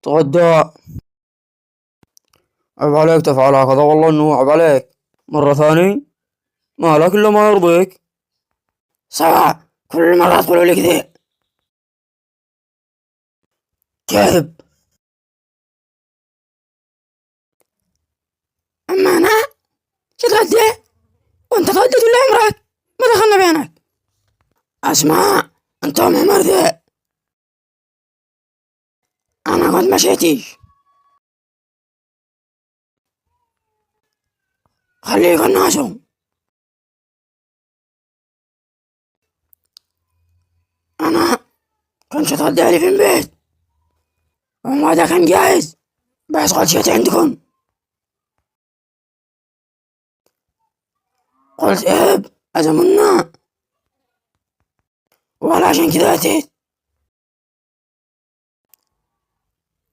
تغدى. عيب عليك تفعل هكذا، والله انه عيب عليك. مرة ثاني. ما لك إلا ما يرضيك. سوا. كل مرة تقولوا لي كذا. كذب. أما أنا تتغدى وأنت تغديت ولا عمرك؟ ما دخلنا بينك. أسمع، أنت عمر ذا. أنا قد مشيتيش. خليك الناسو. أنا كنت أتغدى لي في البيت وما ده كان جاهز، بس قد جيت عندكم قلت إيه أزمنا ولا عشان كذا أتيت.